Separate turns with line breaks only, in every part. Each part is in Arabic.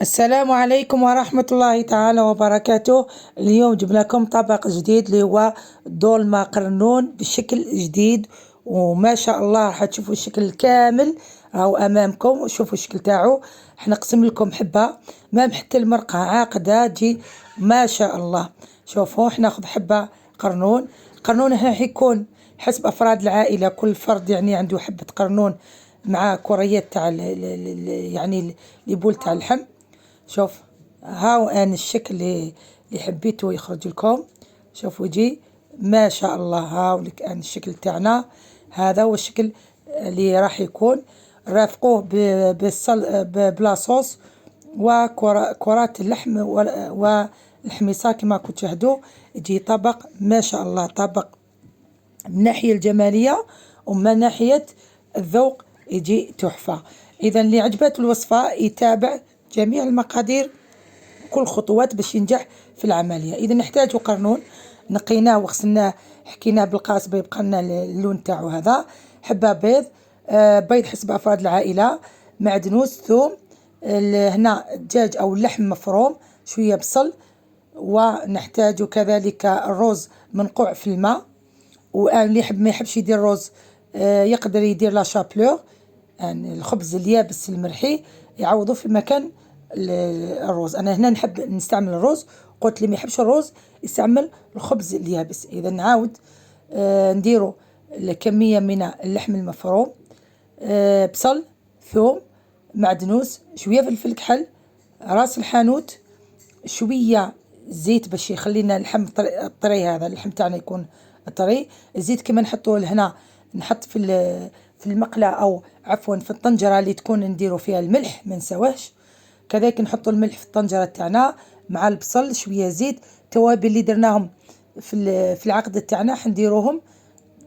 السلام عليكم ورحمة الله تعالى وبركاته. اليوم جبنا لكم طبق جديد اللي هو دولمة قرنون بشكل جديد، وما شاء الله راح تشوفوا الشكل الكامل راهو امامكم، وشوفوا الشكل تاعو. حنقسم لكم حبة ما حتى المرقة عاقدة تجي ما شاء الله. شوفوا حناخذ حبة قرنون هنا حيكون حسب افراد العائلة، كل فرد يعني عنده حبة قرنون مع كريات تاع يعني البول تاع اللحم. شوف هاو أنا الشكل اللي حبيته يخرج لكم. شوفوا يجي ما شاء الله. هاو لك أنا الشكل تاعنا، هذا هو الشكل اللي راح يكون. رافقوه بلا صوص وكرات اللحم والحميصة كما كنت تشاهدوا. يجي طبق ما شاء الله، طبق من الناحية الجمالية ومن ناحية الذوق يجي تحفة. إذا اللي عجبته الوصفة يتابع جميع المقادير، كل خطوات باش ينجح في العملية. إذا نحتاج قرنون نقيناه وغسلناه، حكيناه بالقاسبة يبقى لنا اللون تاعو. هذا حبة بيض، بيض حسب أفراد العائلة، معدنوس، ثوم، هنا دجاج أو اللحم مفروم، شوية بصل، ونحتاج كذلك الرز منقوع في الماء. واللي يحب ما يحبش يدير رز يقدر يدير لا شابلور، يعني الخبز اليابس المرحي يعوضوه في مكان الرز. انا هنا نحب نستعمل الرز، قلت لي ما يحبش الرز يستعمل الخبز اليابس. اذا نعاود نديروا الكمية من اللحم المفروم، بصل، ثوم، معدنوس، شوية فلفل كحل، راس الحانوت، شوية زيت باش يخلينا اللحم طري، هذا اللحم تاعنا يكون طري. الزيت كما نحطوه لهنا نحط في المقلة او عفوا في الطنجرة اللي تكون نديروا فيها الملح ما نساوهش. كذلك نحطوا الملح في الطنجرة تاعنا مع البصل، شوية زيت، توابل اللي درناهم في العقدة تاعنا حنديروهم.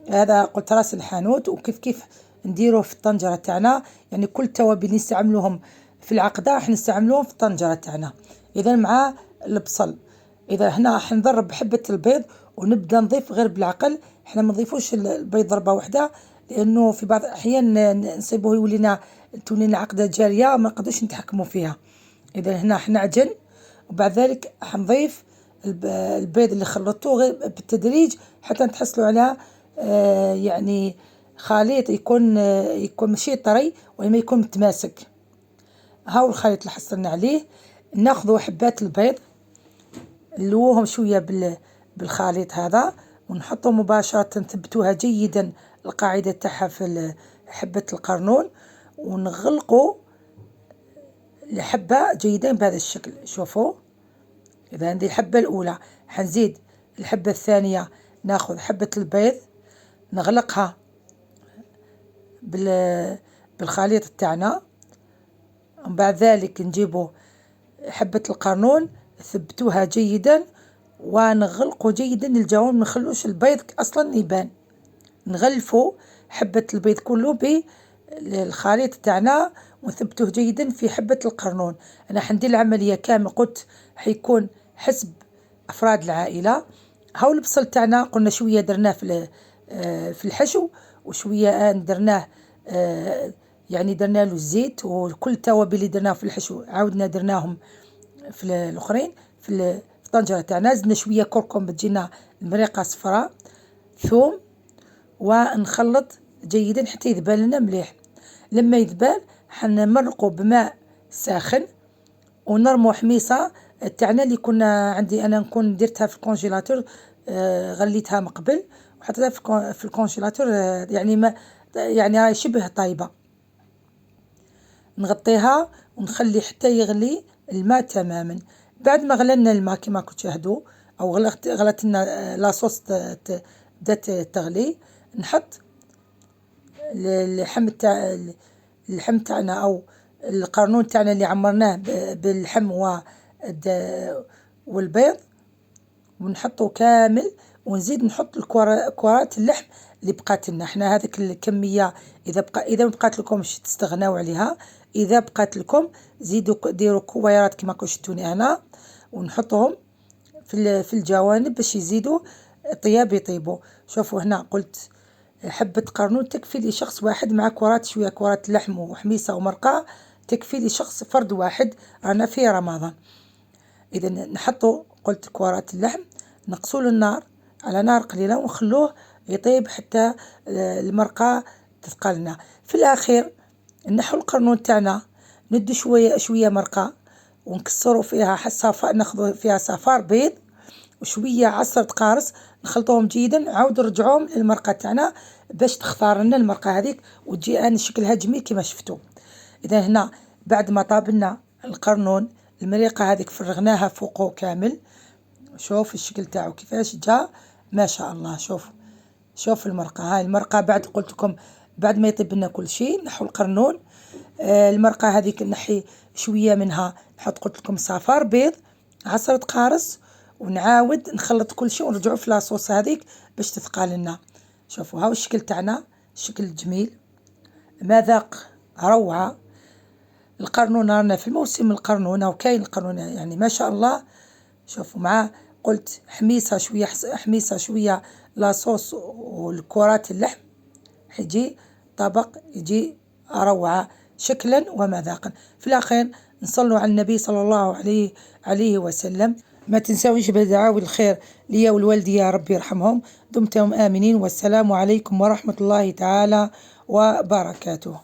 هذا قلت راس الحانوت، وكيف كيف نديروه في الطنجرة تاعنا، يعني كل التوابل اللي نستعملوهم في العقدة راح نستعملوهم في الطنجرة تاعنا. إذا مع البصل. إذا هنا حنضرب حبة البيض ونبدأ نضيف غير بالعقل، احنا ما نضيفوش البيض ضربة واحدة، لأنه في بعض الأحيان نصيبه يولينا تولينا عقدة جارية ما نقدرش نتحكموا فيها. إذا هنا حنعجن، وبعد ذلك حنضيف البيض اللي خلطوه غير بالتدريج حتى نتحصلوا على يعني خليط يكون ماشي طري وإنما يكون متماسك. هاو الخليط اللي حصلنا عليه. ناخذوا حبات البيض نلوهم شوية بالخليط هذا، ونحطهم مباشرة، نثبتوها جيدا القاعدة تاعها في حبة القرنون، ونغلقوا الحبة جيدا بهذا الشكل. شوفوا إذا عندي الحبة الأولى حنزيد الحبة الثانية، ناخذ حبة البيض نغلقها بالخليط تاعنا، وبعد ذلك نجيبوا حبة القرنون ثبتوها جيدا ونغلقوا جيدا الجوانب، ما نخلوش البيض أصلا يبان. نغلفوا حبة البيض كله بالخليط تاعنا ونثبتوه جيدا في حبة القرنون. أنا حندير العملية كامل، قلت حيكون حسب أفراد العائلة. هاو البصل تاعنا قلنا شوية درناه في الحشو، وشوية درناه يعني درنا له الزيت، وكل التوابل اللي درناها في الحشو عاودنا درناهم في الاخرين في الطنجرة تاعنا. زدنا شوية كركم بتجينا المريقة صفراء، ثوم، ونخلط جيدا حتى يذبل لنا مليح. لما يذبل حنمرقه بماء ساخن، ونرمو حميصة تاعنا اللي كنا عندي انا نكون درتها في الكونجيلاتور، غليتها من قبل وحطيتها في الكونجيلاتور، يعني ما يعني هاي شبه طيبة. نغطيها ونخلي حتى يغلي الماء تماما. بعد ما غلينا الماء كما كنت تشاهدوا، او غلت لنا لاصوص بدات تغلي، نحط اللحم تاعنا او القرنون تاعنا اللي عمرناه باللحم والبيض، ونحطه كامل، ونزيد نحط كرات اللحم اللي بقات لنا. احنا هذيك الكمية اذا ما بقات لكمش تستغناو عليها، اذا بقات لكم زيدوا ديروا كويرات كما شفتوني انا، ونحطهم في الجوانب باش يزيدوا طياب يطيبوا. شوفوا هنا قلت حبة قرنون تكفي لشخص واحد، مع كرات شوية كرات لحم وحميصة ومرقة تكفي لشخص فرد واحد، أنا في رمضان. إذا نحطوا قلت كورات اللحم، نقصوا النار على نار قليلة ونخلوه يطيب حتى المرقة تثقل لنا. في الأخير نحو القرنون تاعنا، ندي شوية مرقة ونكسروا فيها ناخذ فيها صفار بيض وشوية عصرة قارص، نخلطوهم جيدا، عاود نرجعوهم للمرقة تاعنا باش تختار لنا المرقة هذيك وتجي أنا شكلها جميل كما شفتوا. إذا هنا بعد ما طاب لنا القرنون، المريقة هذيك فرغناها فوقه كامل. شوف الشكل تاعو كيفاش جاء، ما شاء الله. شوف المرقة، هاي المرقة بعد قلت لكم بعد ما يطيب لنا كل شيء نحو القرنون. المرقة هذيك نحي شوية منها، نحط قلت لكم صفار بيض، عصرة قارص، ونعاود نخلط كل شيء ونرجعوا في لاصوص هذيك باش تثقل لنا. شوفوا هاو الشكل تاعنا، شكل جميل، مذاق روعة. القرنون رانا في موسم القرنون، أو كاين القرنون يعني ما شاء الله. شوفوا معاه قلت حميصة شوية لاصوص والكرات اللحم، يجي طبق يجي روعة شكلا ومذاقا. في الأخير نصلوا على النبي صلى الله عليه وسلم. ما تنسويش بدعاوي الخير لي والوالدي يا رب يرحمهم. دمتم آمنين، والسلام عليكم ورحمة الله تعالى وبركاته.